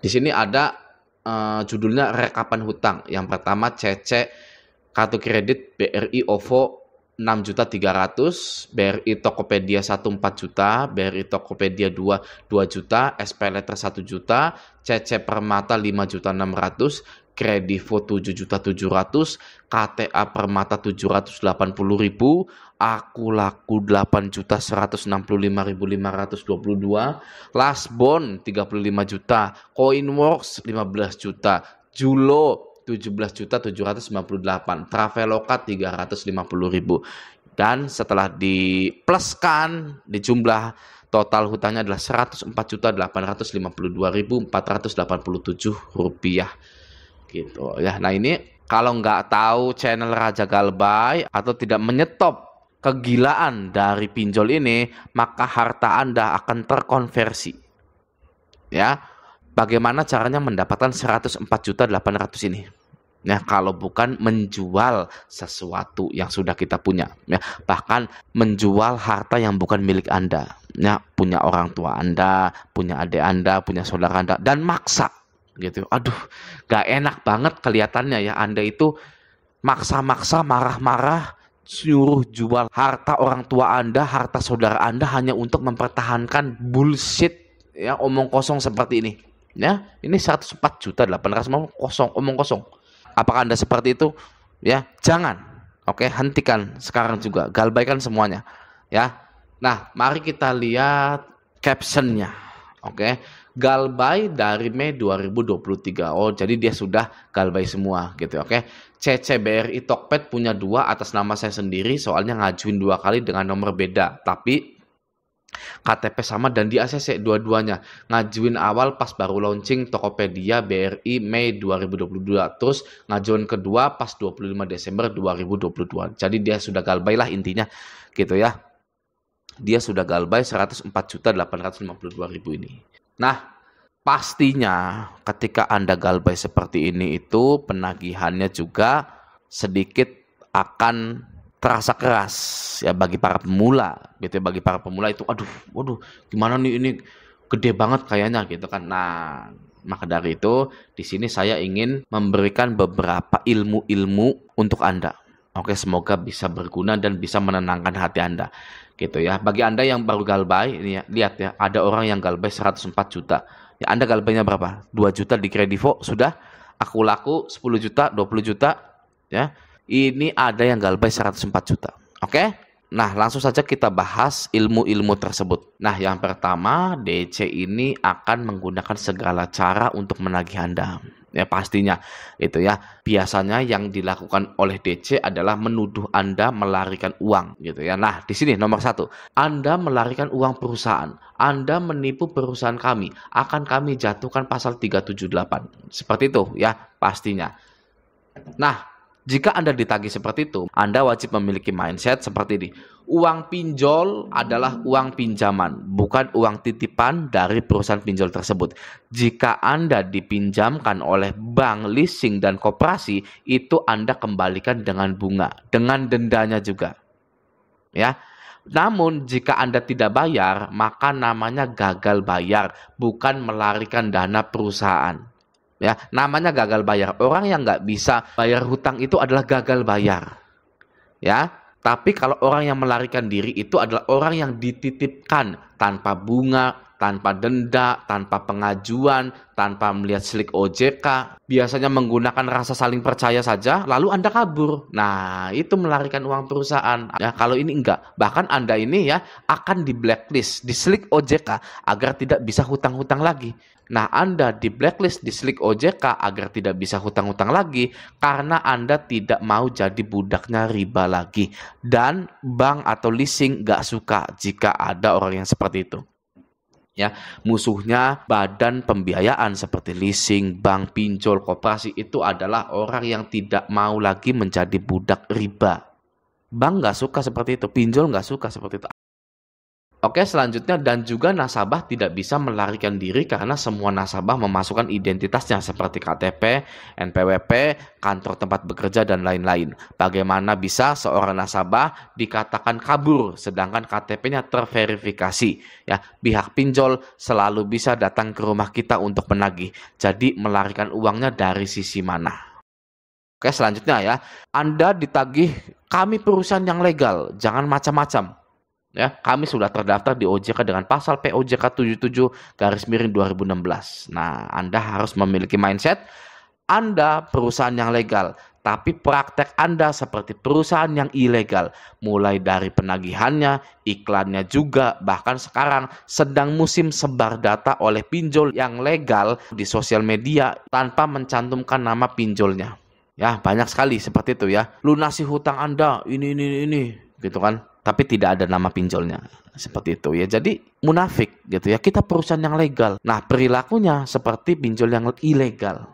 Di sini ada judulnya rekapan hutang. Yang pertama CC kartu kredit BRI OVO 6.300.000, BRI Tokopedia 1 4 juta, BRI Tokopedia 2 juta, SP Letter 1 juta, CC Permata 5.600.000, Kredivo 7.700.000, KTA Permata 780.000, Aku Laku 8.165.522, Lasbon 35 juta, Coinworks 15 juta, Julo 17.798, Traveloka 350.000. Dan setelah dipluskan di jumlah total hutangnya adalah 104.852.487 rupiah gitu ya. Nah ini kalau nggak tahu channel Raja Galbay atau tidak menyetop kegilaan dari pinjol ini, maka harta Anda akan terkonversi ya. Bagaimana caranya mendapatkan 104.800.000 ini? Ya, kalau bukan menjual sesuatu yang sudah kita punya, ya, bahkan menjual harta yang bukan milik Anda, ya, punya orang tua Anda, punya adik Anda, punya saudara Anda, dan maksa, gitu. Aduh, gak enak banget kelihatannya ya, Anda itu maksa-maksa, marah-marah, suruh jual harta orang tua Anda, harta saudara Anda hanya untuk mempertahankan bullshit, ya, omong kosong seperti ini. Ya, ini 104.800.000 kosong, omong kosong. Apakah Anda seperti itu? Ya, jangan. Oke, hentikan sekarang juga. Galbaikan semuanya. Ya. Nah, mari kita lihat captionnya. Oke. Galbay dari Mei 2023. Oh, jadi dia sudah galbay semua gitu. Oke. CCBRI Tokped punya 2 atas nama saya sendiri, soalnya ngajuin 2 kali dengan nomor beda. Tapi KTP sama dan di ACC dua-duanya. Ngajuin awal pas baru launching Tokopedia BRI Mei 2022. Terus ngajuin kedua pas 25 Desember 2022. Jadi dia sudah galbay lah intinya gitu ya. Dia sudah galbay 104.852.000 ini. Nah, pastinya ketika Anda galbay seperti ini itu penagihannya juga sedikit akan terasa keras ya bagi para pemula gitu ya. Bagi para pemula itu waduh gimana nih, ini gede banget kayaknya gitu kan. Nah, maka dari itu di sini saya ingin memberikan beberapa ilmu-ilmu untuk Anda. Oke, semoga bisa berguna dan bisa menenangkan hati Anda gitu ya. Bagi Anda yang baru galbay ini ya, lihat ya, ada orang yang galbay 104 juta. Ya, Anda galbaynya berapa? 2 juta di Kredivo sudah, Aku Laku 10 juta, 20 juta ya. Ini ada yang galbay 104 juta. Oke? Nah, langsung saja kita bahas ilmu-ilmu tersebut. Nah, yang pertama, DC ini akan menggunakan segala cara untuk menagih Anda. Ya, pastinya itu ya. Biasanya yang dilakukan oleh DC adalah menuduh Anda melarikan uang gitu ya. Nah, di sini nomor 1, Anda melarikan uang perusahaan. Anda menipu perusahaan kami. Akan kami jatuhkan pasal 378. Seperti itu ya, pastinya. Nah, jika Anda ditagih seperti itu, Anda wajib memiliki mindset seperti ini. Uang pinjol adalah uang pinjaman, bukan uang titipan dari perusahaan pinjol tersebut. Jika Anda dipinjamkan oleh bank, leasing, dan koperasi, itu Anda kembalikan dengan bunga, dengan dendanya juga. Ya. Namun, jika Anda tidak bayar, maka namanya gagal bayar, bukan melarikan dana perusahaan. Ya, namanya gagal bayar. Orang yang nggak bisa bayar hutang itu adalah gagal bayar. Ya, tapi kalau orang yang melarikan diri itu adalah orang yang dititipkan tanpa bunga, tanpa denda, tanpa pengajuan, tanpa melihat slik OJK. Biasanya menggunakan rasa saling percaya saja, lalu Anda kabur. Nah, itu melarikan uang perusahaan. Ya, kalau ini enggak. Bahkan Anda ini ya akan di blacklist, di slik OJK agar tidak bisa hutang-hutang lagi. Nah, Anda di blacklist di slik OJK agar tidak bisa hutang-hutang lagi karena Anda tidak mau jadi budaknya riba lagi. Dan bank atau leasing gak suka jika ada orang yang seperti itu. Ya, musuhnya badan pembiayaan seperti leasing, bank, pinjol, koperasi itu adalah orang yang tidak mau lagi menjadi budak riba. Bank gak suka seperti itu, pinjol gak suka seperti itu. Oke, selanjutnya dan juga nasabah tidak bisa melarikan diri karena semua nasabah memasukkan identitasnya seperti KTP, NPWP, kantor tempat bekerja, dan lain-lain. Bagaimana bisa seorang nasabah dikatakan kabur sedangkan KTP-nya terverifikasi? Ya, pihak pinjol selalu bisa datang ke rumah kita untuk menagih. Jadi melarikan uangnya dari sisi mana? Oke, selanjutnya ya. Anda ditagih, kami perusahaan yang legal, jangan macam-macam. Ya, kami sudah terdaftar di OJK dengan pasal POJK 77/2016. Nah, Anda harus memiliki mindset Anda perusahaan yang legal, tapi praktek Anda seperti perusahaan yang ilegal. Mulai dari penagihannya, iklannya juga, bahkan sekarang sedang musim sebar data oleh pinjol yang legal di sosial media tanpa mencantumkan nama pinjolnya. Ya, banyak sekali seperti itu ya. Lunasi hutang Anda, ini, gitu kan. Tapi tidak ada nama pinjolnya, seperti itu ya. Jadi munafik gitu ya, kita perusahaan yang legal. Nah, perilakunya seperti pinjol yang ilegal.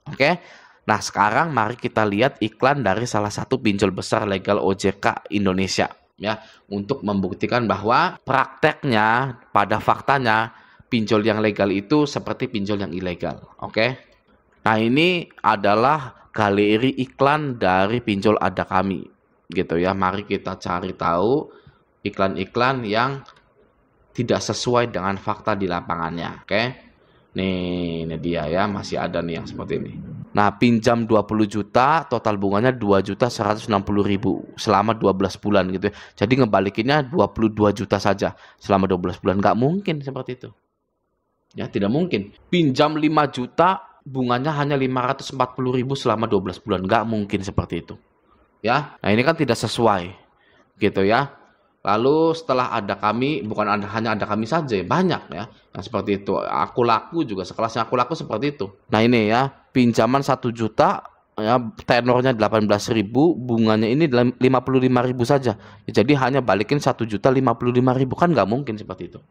Oke. Nah, sekarang mari kita lihat iklan dari salah satu pinjol besar legal OJK Indonesia ya, untuk membuktikan bahwa prakteknya pada faktanya pinjol yang legal itu seperti pinjol yang ilegal. Oke. Nah, ini adalah galeri iklan dari pinjol Ada Kami gitu ya. Mari kita cari tahu iklan-iklan yang tidak sesuai dengan fakta di lapangannya. Oke. Nih, ini dia ya, masih ada nih yang seperti ini. Nah, pinjam 20 juta, total bunganya 2.160.000 selama 12 bulan gitu ya. Jadi ngebalikinnya 22 juta saja selama 12 bulan. Nggak mungkin seperti itu. Ya, tidak mungkin. Pinjam 5 juta, bunganya hanya 540.000 selama 12 bulan. Nggak mungkin seperti itu. Ya, nah ini kan tidak sesuai gitu ya. Lalu setelah Ada Kami, bukan hanya Ada Kami saja, banyak ya yang seperti itu. Aku Laku juga, sekelasnya Aku Laku seperti itu. Nah ini ya, pinjaman 1 juta ya, tenornya 18.000, bunganya ini 55.000 saja ya, jadi hanya balikin 1.055.000, kan nggak mungkin seperti itu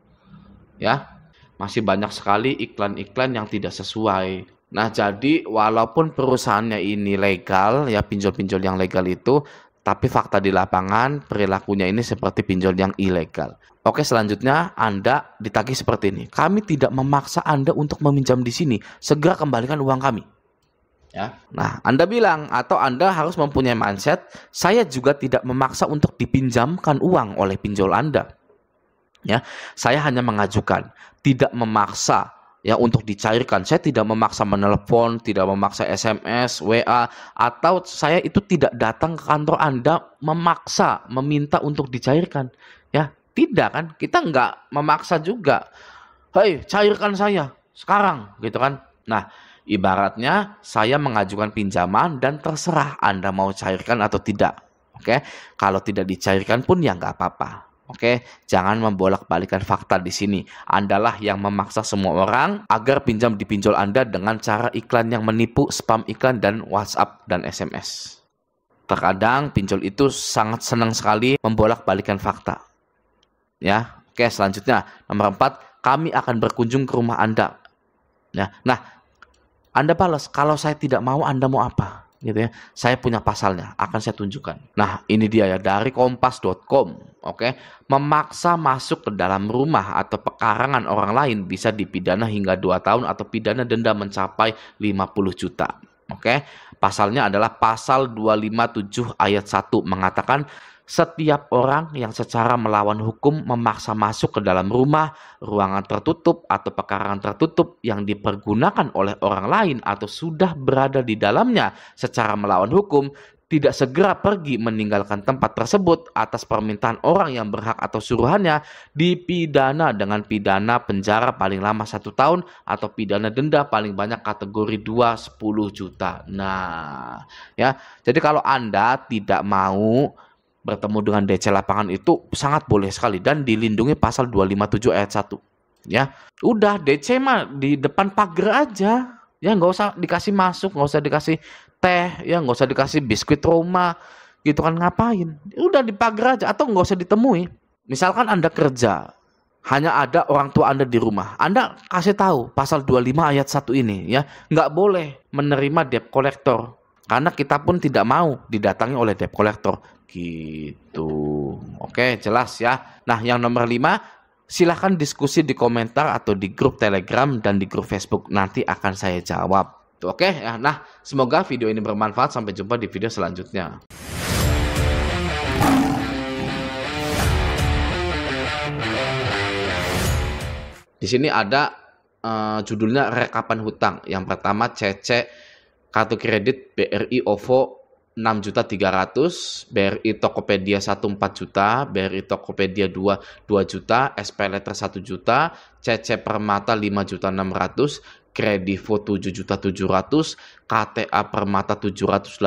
ya. Masih banyak sekali iklan-iklan yang tidak sesuai. Nah, jadi walaupun perusahaannya ini legal, ya pinjol-pinjol yang legal itu, tapi fakta di lapangan perilakunya ini seperti pinjol yang ilegal. Oke, selanjutnya Anda ditagih seperti ini. Kami tidak memaksa Anda untuk meminjam di sini. Segera kembalikan uang kami. Ya. Nah, Anda bilang atau Anda harus mempunyai mindset, saya juga tidak memaksa untuk dipinjamkan uang oleh pinjol Anda. Ya, saya hanya mengajukan, tidak memaksa ya untuk dicairkan. Saya tidak memaksa menelpon, tidak memaksa SMS, WA, atau saya itu tidak datang ke kantor Anda memaksa, meminta untuk dicairkan. Ya, tidak kan? Kita nggak memaksa juga. Hei, cairkan saya sekarang, gitu kan? Nah, ibaratnya saya mengajukan pinjaman dan terserah Anda mau cairkan atau tidak. Oke, kalau tidak dicairkan pun ya nggak apa-apa. Oke, jangan membolak-balikan fakta di sini. Andalah yang memaksa semua orang agar pinjam di pinjol Anda dengan cara iklan yang menipu, spam iklan, dan WhatsApp dan SMS. Terkadang pinjol itu sangat senang sekali membolak-balikan fakta. Ya, oke, selanjutnya nomor 4, kami akan berkunjung ke rumah Anda. Ya, nah, Anda balas, kalau saya tidak mau, Anda mau apa? Gitu ya, saya punya pasalnya, akan saya tunjukkan. Nah, ini dia ya, dari kompas.com. Oke, memaksa masuk ke dalam rumah atau pekarangan orang lain bisa dipidana hingga 2 tahun atau pidana denda mencapai 50 juta. Oke, pasalnya adalah pasal 257 ayat 1 mengatakan setiap orang yang secara melawan hukum memaksa masuk ke dalam rumah, ruangan tertutup, atau pekarangan tertutup yang dipergunakan oleh orang lain atau sudah berada di dalamnya secara melawan hukum, tidak segera pergi meninggalkan tempat tersebut atas permintaan orang yang berhak atau suruhannya, dipidana dengan pidana penjara paling lama 1 tahun atau pidana denda paling banyak kategori 2, 10 juta. Nah, ya, jadi kalau Anda tidak mau bertemu dengan DC lapangan itu sangat boleh sekali dan dilindungi pasal 257 ayat 1. Ya, udah DC mah di depan pagar aja. Ya, nggak usah dikasih masuk, nggak usah dikasih teh, ya nggak usah dikasih biskuit Roma, gitu kan, ngapain? Udah di pagar aja atau nggak usah ditemui. Misalkan Anda kerja, hanya ada orang tua Anda di rumah, Anda kasih tahu pasal 25 ayat 1 ini, ya nggak boleh menerima debt collector. Karena kita pun tidak mau didatangi oleh debt collector. Gitu. Oke, jelas ya. Nah, yang nomor 5, silahkan diskusi di komentar atau di grup Telegram dan di grup Facebook. Nanti akan saya jawab. Oke ya. Nah, semoga video ini bermanfaat. Sampai jumpa di video selanjutnya. Di sini ada judulnya rekapan hutang. Yang pertama CC kartu kredit BRI OVO 6.300.000, BRI Tokopedia 1 4 juta, BRI Tokopedia 2 juta, SP Letter 1 juta, CC Permata 5.600.000, Kredivo 7.700.000, KTA Permata 780.000,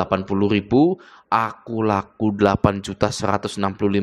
Aku Laku 8.165.000.